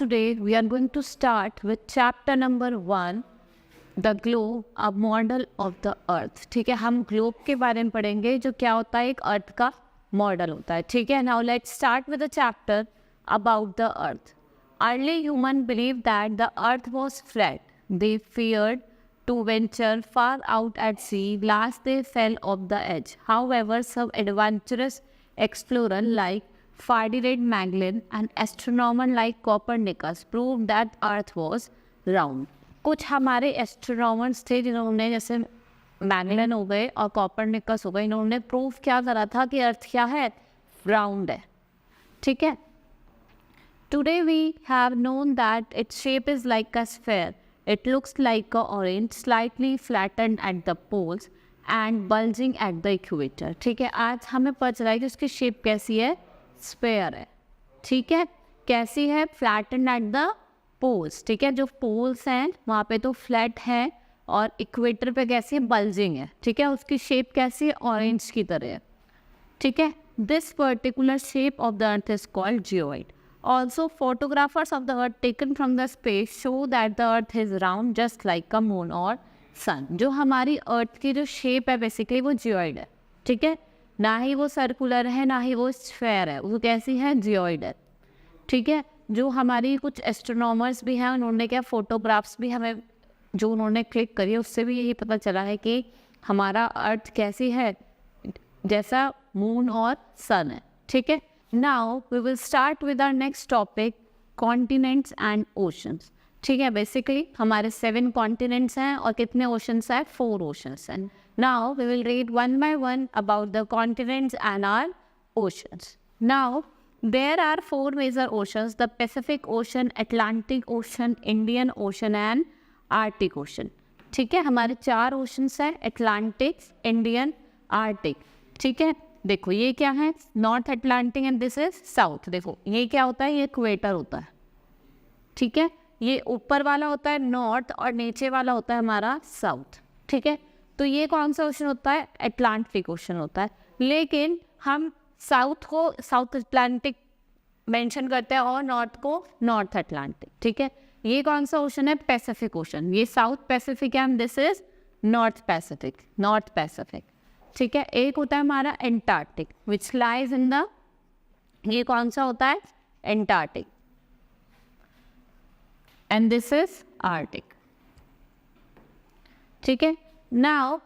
today we are going to start with chapter number 1, the globe, a model of the earth. ठीक है, हम globe के बारे में पढ़ेंगे जो क्या होता है, एक अर्थ का मॉडल होता है. ठीक है, now let's start with the chapter about the earth. Early humans believed that the earth was flat. They feared to venture far out at sea lest they fell off the edge. However, some adventurous explorers like Ferdinand Magellan and astronomers like Copernicus proved that Earth was round. कुछ हमारे astronomers थे जिन्होंने, जैसे Magellan हो गए और Copernicus हो गए, इन्होंने प्रूव क्या करा था कि अर्थ क्या है, राउंड है. ठीक है. Today we have known that its shape is like a sphere. It looks like a orange, slightly flattened at the poles and bulging at the equator. ठीक है, आज हमें पता चला है कि उसकी शेप कैसी है, स्फेयर है. ठीक है, कैसी है, फ्लैटेंड एट द पोल्स. ठीक है, जो पोल्स हैं वहाँ पे तो फ्लैट है और इक्वेटर पे कैसी है, बल्जिंग है. ठीक है, उसकी शेप कैसी है, ऑरेंज की तरह है. ठीक है, this particular shape of the earth is called geoid. Also photographers of the earth taken from the space show that the earth is round just like a moon और सन. जो हमारी अर्थ की जो शेप है बेसिकली वो जियोइड है. ठीक है, ना ही वो सर्कुलर है ना ही वो स्फेयर है, वो कैसी है, जियोइड है. ठीक है, जो हमारी कुछ एस्ट्रोनॉमर्स भी हैं उन्होंने क्या फोटोग्राफ्स भी हमें जो उन्होंने क्लिक करी है उससे भी यही पता चला है कि हमारा अर्थ कैसी है, जैसा मून और सन है. ठीक है, now we will start with our next topic, continents and oceans. ठीक है, बेसिकली हमारे 7 कॉन्टिनेंट्स हैं और कितने ओशंस हैं, 4 ओशंस हैं. Now we will read one by one about the continents and our oceans. Now there are 4 major oceans: the Pacific Ocean, Atlantic Ocean, Indian Ocean and Arctic Ocean. ठीक है, हमारे 4 oceans हैं, Atlantic, Indian, Arctic. ठीक है, देखो ये क्या है, north Atlantic and this is south. देखो ये क्या होता है, ये इक्वेटर होता है. ठीक है, ये ऊपर वाला होता है नॉर्थ और नीचे वाला होता है हमारा साउथ. ठीक है, तो ये कौन सा ओशन होता है, अटलांटिक ओशन होता है. लेकिन हम साउथ को साउथ अटलांटिक मेंशन करते हैं और नॉर्थ को नॉर्थ अटलांटिक. ठीक है, ये कौन सा ओशन है, पैसिफिक ओशन. ये साउथ पैसिफिक है and this is north Pacific, north Pacific. ठीक है, एक होता है हमारा Antarctic which lies in the, ये कौन सा होता है, Antarctic, and this is Arctic. ठीक है, now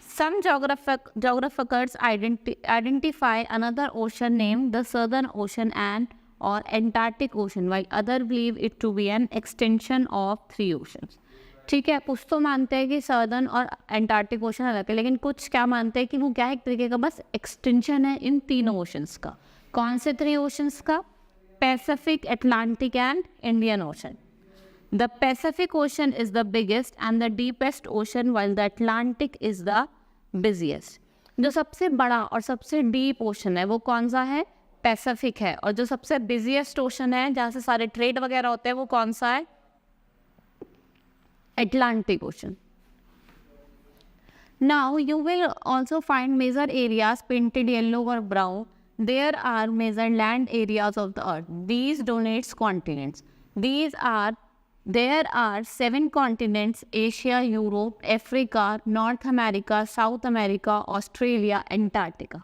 some geographers identify another ocean named the Southern Ocean and or Antarctic Ocean, while others believe it to be an extension of 3 oceans. ठीक है, कुछ तो मानते हैं कि सदर्न और एंटार्क्टिक ओशन अलग है, लेकिन कुछ क्या मानते हैं कि वो क्या है, एक तरीके का बस एक्सटेंशन है इन तीनों ओशंस का. कौन से 3 ओशंस का, Pacific, Atlantic and Indian ocean. The Pacific Ocean is the biggest and the deepest ocean, while the Atlantic is the busiest. जो सबसे बड़ा और सबसे डीप ओशन है वो कौन सा है, पैसिफिक है. और जो सबसे बिजिएस्ट ओशन है जहाँ से सारे ट्रेड वगैरह होते हैं वो कौन सा है, Atlantic ocean. Now you will also find major areas painted yellow or brown. There are major land areas of the earth. These denotes continents. There are 7 continents: Asia, Europe, Africa, North America, South America, Australia, Antarctica.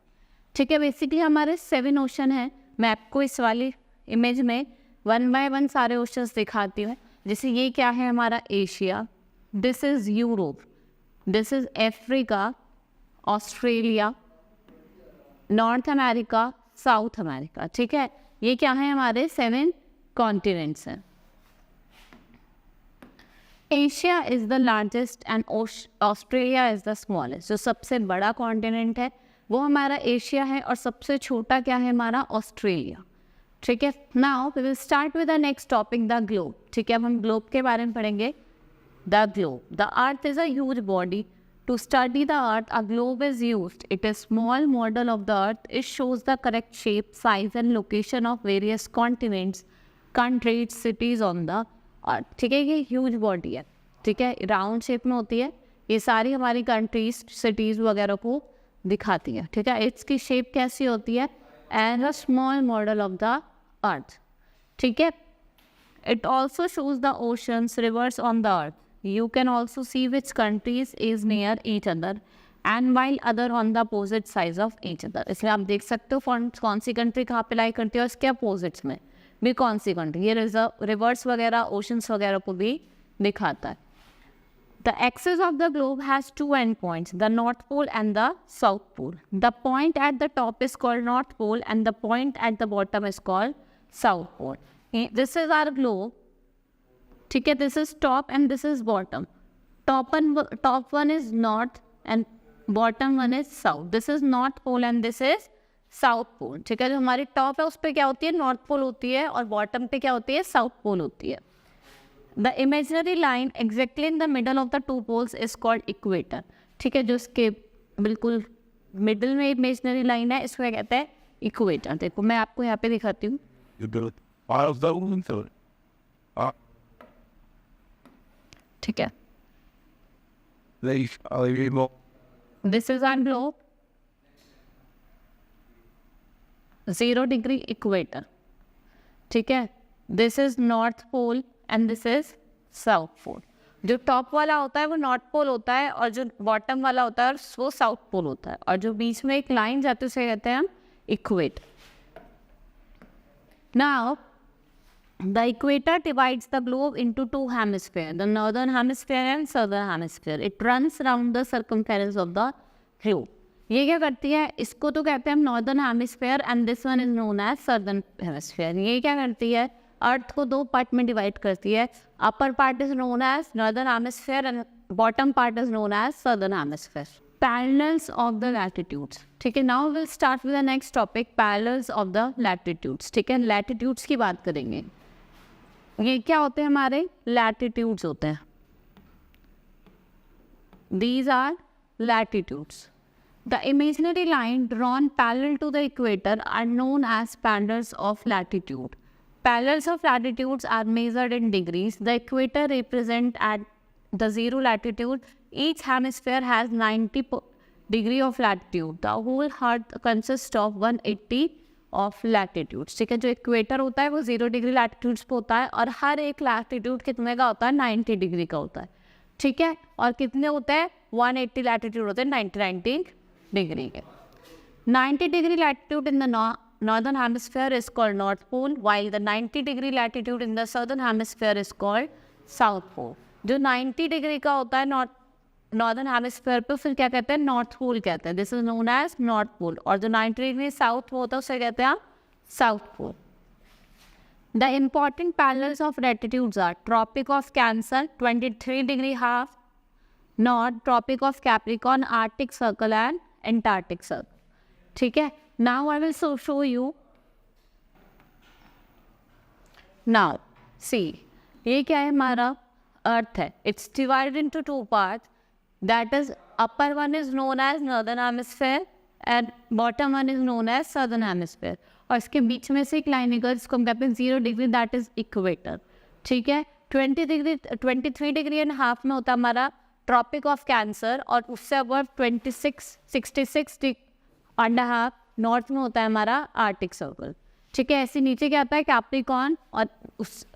ठीक है, basically हमारे 7 ocean हैं. मैं आपको इस वाली image में 1 bye 1 सारे ओशंस दिखाती हूँ. जैसे ये क्या है हमारा, Asia, this is Europe, this is Africa, Australia, north America, south America. ठीक है, ये क्या है, हमारे 7 कॉन्टिनेंट्स हैं. Asia is the largest and Australia is the smallest. जो सबसे बड़ा कॉन्टिनेंट है वो हमारा एशिया है और सबसे छोटा क्या है, हमारा ऑस्ट्रेलिया. ठीक है, now we will start with the next topic, the globe. ठीक है, अब हम ग्लोब के बारे में पढ़ेंगे. The globe, the earth is a huge body. To study the earth a globe is used. It is small model of the earth. It shows the correct shape, size and location of various continents, countries, cities on the earth. ठीक है, ये huge body है. ठीक है, round shape में होती है. ये सारी हमारी कंट्रीज, सिटीज़ वगैरह को दिखाती है. ठीक है, इसकी शेप कैसी होती है, as a small model of the earth. ठीक है, It also shows the oceans, rivers on the earth. You can also see which countries is near each other and while other on the opposite sides of each other. इसलिए आप देख सकते हो कौन सी country कहाँ पे लाई करती है और इसके अपोजिट्स में भी कौन सी कंट्री, ये रिवर्स वगैरह ओशंस वगैरह को भी दिखाता है. The axis of the globe has two endpoints, the North Pole and the South Pole. The point at the top is called North Pole and the point at the bottom is called South Pole. This is our globe. ठीक है, this is top and this is bottom. Top one is north and bottom one is south. This is North Pole and this is South Pole. ठीक है, जो हमारी top है उस पर क्या होती है, नॉर्थ पोल होती है और बॉटम पे क्या होती है, साउथ पोल होती है. The imaginary line exactly in the middle of the two poles is called equator. ठीक है, जो इसके बिल्कुल मिडिल में इमेजिनरी लाइन है इसको क्या कहते हैं, इक्वेटर. देखो मैं आपको यहाँ पे दिखाती हूँ. ठीक है, this is our globe, 0 degree equator. ठीक है, this is north pole and this is south pole. जो टॉप वाला होता है वो नॉर्थ पोल होता है और जो बॉटम वाला होता है वो साउथ पोल होता है और जो बीच में एक लाइन जाती है उसे कहते हैं हम equator. Now the equator divides the globe into two hemisphere, the northern hemisphere and southern hemisphere. It runs around the circumference of the globe. ये क्या करती है, इसको तो कहते हैं हम northern hemisphere and this one is known as southern hemisphere. ये क्या करती है, अर्थ को 2 पार्ट में डिवाइड करती है. Upper part is known as northern hemisphere and bottom part is known as southern hemisphere. Parallels of the latitudes. ठीक है, now will start with the next topic, parallels of the latitudes. ठीक है, latitudes की बात करेंगे. ये क्या होते हैं, हमारे लैटिट्यूड्स होते हैं. These are latitudes. The imaginary line drawn parallel to the equator are known as parallels of latitude. Parallels of latitudes are measured in degrees. The equator represents at the 0 latitude. Each hemisphere has 90 degree of latitude. The whole earth consists of 180 of latitudes. ठीक है, जो equator होता है वो 0 degree latitudes पे होता है और हर एक लैटिट्यूड कितने का होता है, 90 डिग्री का होता है. ठीक है, और कितने होते हैं, 180 लैटिट्यूड होते हैं 90 डिग्री के. 90 degree latitude in the northern hemisphere is called North Pole, while the 90 degree latitude in the southern hemisphere is called South Pole. जो 90 डिग्री का होता है नॉर्दर्न हेमिस्फीयर पे फिर क्या कहते हैं, नॉर्थ पोल कहते हैं. This is known as north pole. और जो 90 डिग्री साउथ होता है उसे कहते हैं south pole. The important parallels of latitudes are tropic of cancer 23 degree half north, tropic of capricorn, arctic circle and antarctic circle. ठीक है, now I will show you. Now see, ये क्या है, हमारा अर्थ है. It's divided into 2 part, that is upper one is known as northern hemisphere and bottom one is known as southern hemisphere. और इसके बीच में से एक लाइन निकल जिसको हम कहते हैं 0 डिग्री, दैट इज इक्वेटर. ठीक है, 23 डिग्री एंड हाफ में होता है हमारा ट्रॉपिक ऑफ कैंसर और उससे अबव 66 एंड हाफ नॉर्थ में होता है हमारा आर्टिक सर्कल. ठीक है, ऐसे नीचे क्या आता है, कैप्रिकॉर्न, और उस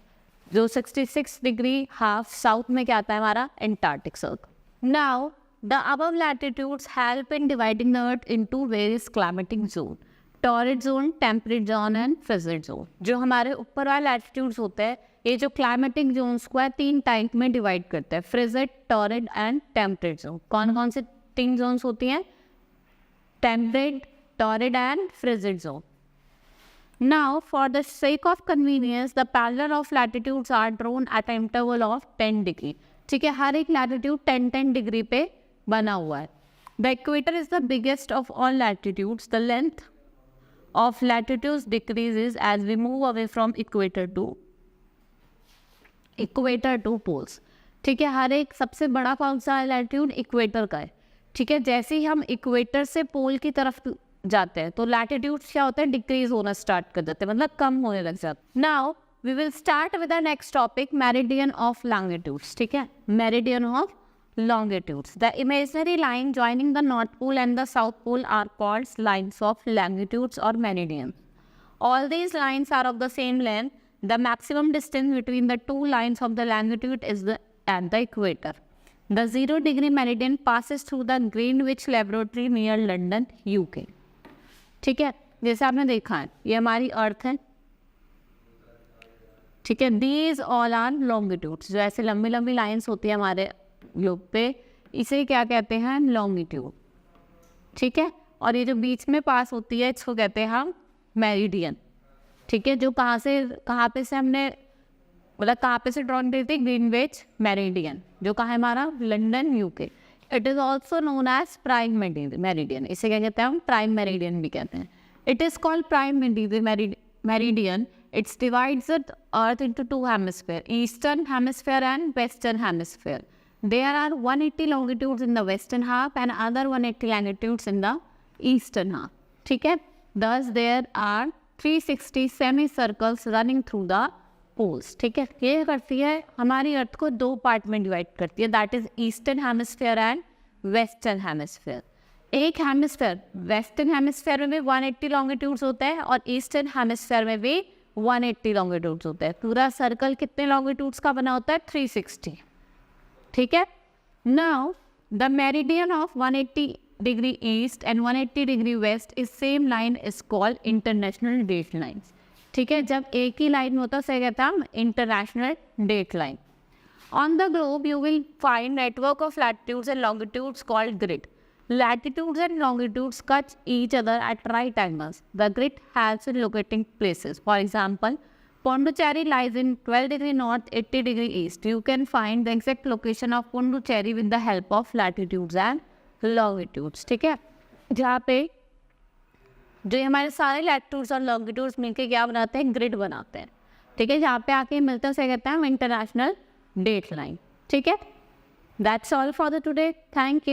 जो 66 डिग्री हाफ साउथ में क्या आता है हमारा Antarctic circle. Now the above latitudes help in dividing the earth into various climatic zone, torrid zone, temperate zone and frigid zone. जो हमारे ऊपर वाले लैटिट्यूड्स होते हैं ये जो क्लाइमेटिक जोन्स को है 3 टाइप में डिवाइड करते हैं, frigid, torrid and temperate zone. कौन कौन से 3 जोन्स होती हैं, temperate, torrid and frigid zone. Now, for the sake of convenience, the parallel of latitudes are drawn at an interval of 10 degree. ठीक है, हर एक latitude 10 डिग्री पे बना हुआ है. The equator is the biggest of all latitudes. The length of latitudes decreases as we move away from equator to poles. ठीक है, हर एक सबसे बड़ा कौन सा है लैटिट्यूड, इक्वेटर का है. ठीक है, जैसे ही हम इक्वेटर से पोल की तरफ जाते हैं तो लैटिट्यूड्स क्या होते हैं, डिक्रीज होना स्टार्ट कर देते हैं, मतलब कम होने लग जाते हैं. Now we will start with the next topic, meridian of longitudes. ठीक है, meridian of longitudes. The imaginary line joining the North Pole and the South Pole are called lines of longitudes or meridians. All these lines are of the same length. The maximum distance between the two lines of the longitude is at the equator. The 0 degree meridian passes through the Greenwich laboratory near London UK. ठीक है, जैसे आपने देखा है ये हमारी अर्थ है. ठीक है, दीज ऑल आर लॉन्गिट्यूड्स. जो ऐसे लंबी लंबी लाइंस होती है हमारे ग्लोब पे, इसे क्या कहते हैं, लॉन्गिट्यूड. ठीक है, और ये जो बीच में पास होती है इसको कहते हैं हम मेरिडियन. ठीक है, जो कहाँ पे से हमने मतलब कहाँ पे से ड्रॉन करी थी, ग्रीनविच मेरिडियन, जो कहाँ है हमारा, London UK. It is also known as prime meridian. इसे क्या कहते हैं हम, प्राइम मेरिडियन भी कहते हैं. It is called prime meridian. It divides the earth into two hemispheres, eastern hemisphere and western hemisphere. There are 180 longitudes in the western half and other 180 longitudes in the eastern half. ठीक है, thus there are 360 semicircles running through the poles. ठीक है, ये करती है हमारी अर्थ को दो पार्ट में डिवाइड करती है, that is eastern hemisphere and western hemisphere. एक हेमिस्फेयर वेस्टर्न हेमिस्फेयर में भी 180 लॉन्गिट्यूड्स होते हैं और ईस्टर्न हेमिस्फेयर में भी 180 लॉन्गिट्यूड्स होते हैं. पूरा सर्कल कितने लॉन्गिट्यूड्स का बना होता है, 360. ठीक है, now the meridian of 180 degree east and 180 degree west is same line is called international date lines. ठीक है, जब एक ही लाइन में होता है उसे कहते हैं हम international date line. On the globe you will find network of latitudes and longitudes called grid. Latitudes and longitudes cut each other at right angles. The grid helps in locating places. For example, Pondicherry lies in 12 degree north, 80 degree east. You can find the exact location of Pondicherry with the help of latitudes and longitudes. ठीक है, जहाँ पे जो हमारे सारे latitudes और longitudes मिलके क्या बनाते हैं, ग्रिड बनाते हैं. ठीक है, जहाँ पे आके मिलते हैं उसे कहते हैं हम इंटरनेशनल डेट लाइन. ठीक है, that's all for the today. Thank you.